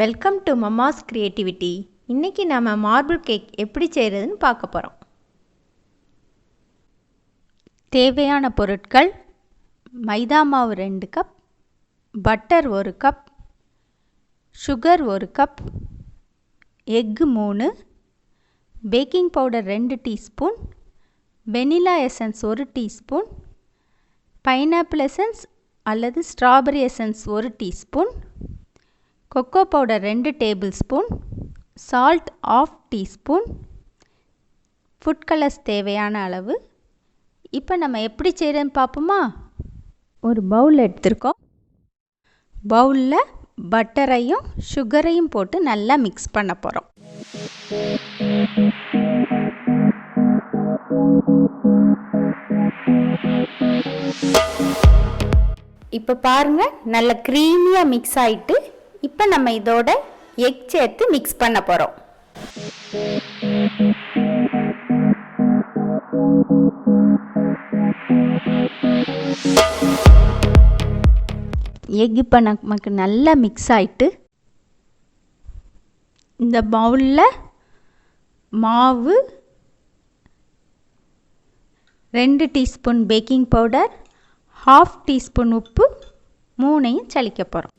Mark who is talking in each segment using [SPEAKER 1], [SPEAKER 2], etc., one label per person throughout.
[SPEAKER 1] Welcome to Mamma's creativity. இன்றைக்கி நம்ம marble cake எப்படி செய்கிறதுன்னு பார்க்க போகிறோம். தேவையான பொருட்கள்: மைதா மாவு 2 cup, butter 1 cup, sugar 1 cup, egg 3, baking powder 2 teaspoon, vanilla essence 1 teaspoon, pineapple essence அல்லது strawberry essence 1 teaspoon, cocoa powder 2 tablespoon, salt 1/2 teaspoon, food colours தேவையான அளவு. இப்போ நம்ம எப்படி செய்கிறதுன்னு பார்ப்போமா? ஒரு பவுல் எடுத்துருக்கோம். பவுலில் பட்டரையும் சுகரையும் போட்டு நல்லா மிக்ஸ் பண்ண போகிறோம். இப்போ பாருங்கள், நல்ல க்ரீமியாக மிக்ஸ் ஆகிட்டு இப்போ நம்ம இதோட எக் சேர்த்து மிக்ஸ் பண்ண போகிறோம். எக் இப்போ நமக்கு நல்லா மிக்ஸ் ஆகிட்டு இந்த பவுலில் மாவு 2 டீஸ்பூன் பேக்கிங் பவுடர், 1/2 டீஸ்பூன் உப்பு, 3ஐயும் சலிக்க போகிறோம்.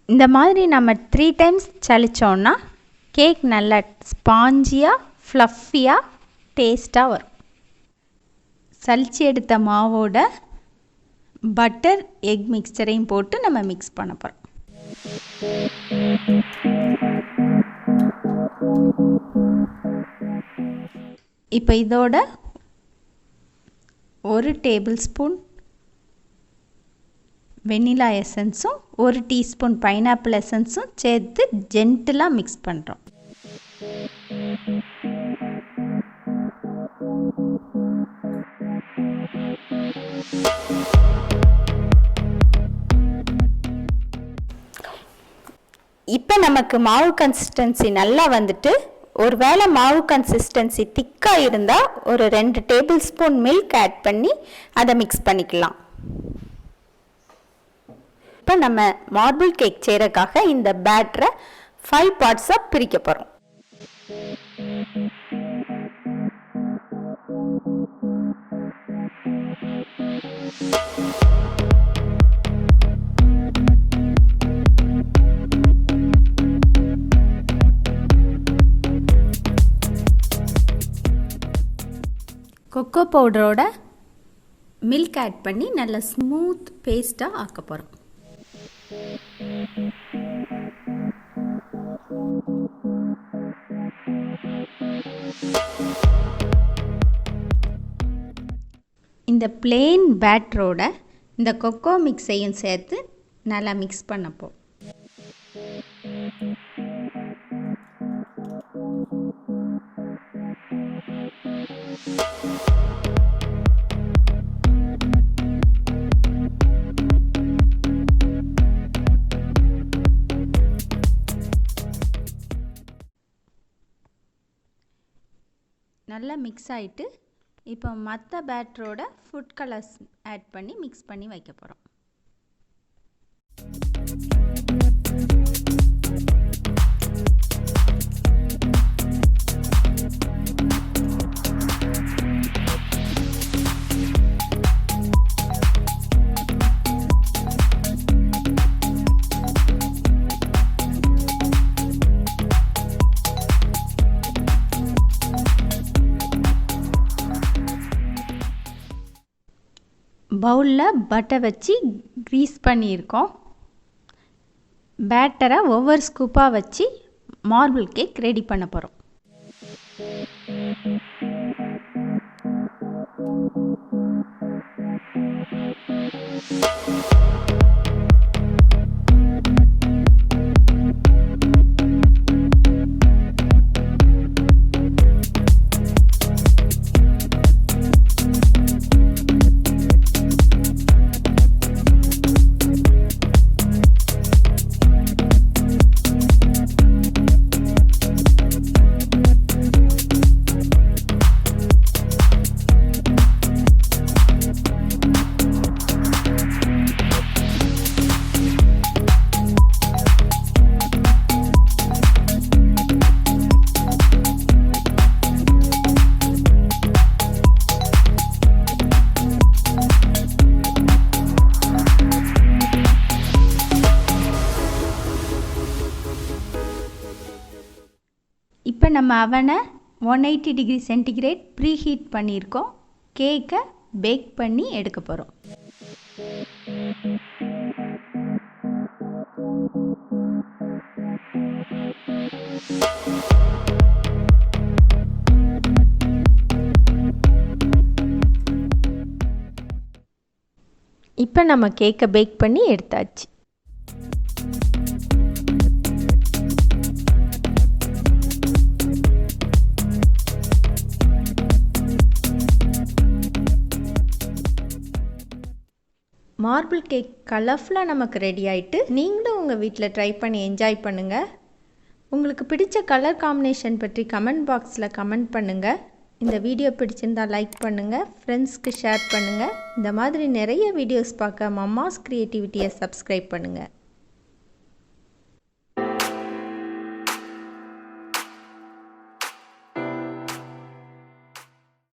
[SPEAKER 1] இந்த மாதிரி நம்ம 3 டைம்ஸ் சலிச்சோன்னா கேக் நல்லா ஸ்பாஞ்சியாக ஃப்ளஃபியாக டேஸ்ட்டாக வரும். சலிச்சு எடுத்த மாவோட பட்டர் எக் மிக்சரையும் போட்டு நம்ம மிக்ஸ் பண்ண போகிறோம். இப்போ இதோட 1 டேபிள் ஸ்பூன் வெனிலா எசன்ஸும் 1 டீஸ்பூன் பைனாப்பிள் எசன்ஸும் சேர்த்து ஜென்டிலாக மிக்ஸ் பண்ணுறோம். இப்போ நமக்கு மாவு கன்சிஸ்டன்சி நல்லா வந்துட்டு, ஒரு வேளை மாவு கன்சிஸ்டன்சி திக்காக இருந்தால் ஒரு 2 டேபிள் ஸ்பூன் மில்க் ஆட் பண்ணி அதை மிக்ஸ் பண்ணிக்கலாம். இப்போ நம்ம மார்பிள் கேக் செய்கிறதுக்காக இந்த பேட்டரை 5 பார்ட்ஸாக பிரிக்க போகிறோம். கொக்கோ பவுடரோட மில்க் ஆட் பண்ணி நல்லா ஸ்மூத் பேஸ்ட்டாக ஆக்க போகிறோம். இந்த பிளெயின் பேட்டரோட இந்த கொக்கோ மிக்ஸையும் சேர்த்து நல்லா மிக்ஸ் பண்ணப்போம். நல்லா மிக்ஸ் ஆகிட்டு இப்போ மற்ற பேட்டரோட ஃபுட் கலர்ஸ் ஆட் பண்ணி மிக்ஸ் பண்ணி வைக்க போகிறோம். பவுலில் பட்டர் வச்சு க்ரீஸ் பண்ணியிருக்கோம். பேட்டரை ஒவ்வொரு ஸ்கூப்பாக வச்சு மார்பிள் கேக் ரெடி பண்ண போகிறோம். நம்ம அவனை 180 டிகிரி சென்டிகிரேட் ப்ரீ ஹீட் பண்ணியிருக்கோம். கேக்கை பேக் பண்ணி எடுக்க போகிறோம். இப்போ நம்ம கேக்கை பேக் பண்ணி எடுத்தாச்சு. மார்பிள் கேக் கலர்ஃபுல்லாக நமக்கு ரெடி ஆகிட்டு, நீங்களும் உங்கள் வீட்டில் ட்ரை பண்ணி என்ஜாய் பண்ணுங்கள். உங்களுக்கு பிடிச்ச கலர் காம்பினேஷன் பற்றி கமெண்ட் பாக்ஸில் கமெண்ட் பண்ணுங்கள். இந்த வீடியோ பிடிச்சிருந்தால் லைக் பண்ணுங்கள், ஃப்ரெண்ட்ஸ்க்கு ஷேர் பண்ணுங்கள். இந்த மாதிரி நிறைய வீடியோஸ் பார்க்க மம்மாஸ் க்ரியேட்டிவிட்டியை சப்ஸ்கிரைப் பண்ணுங்கள்.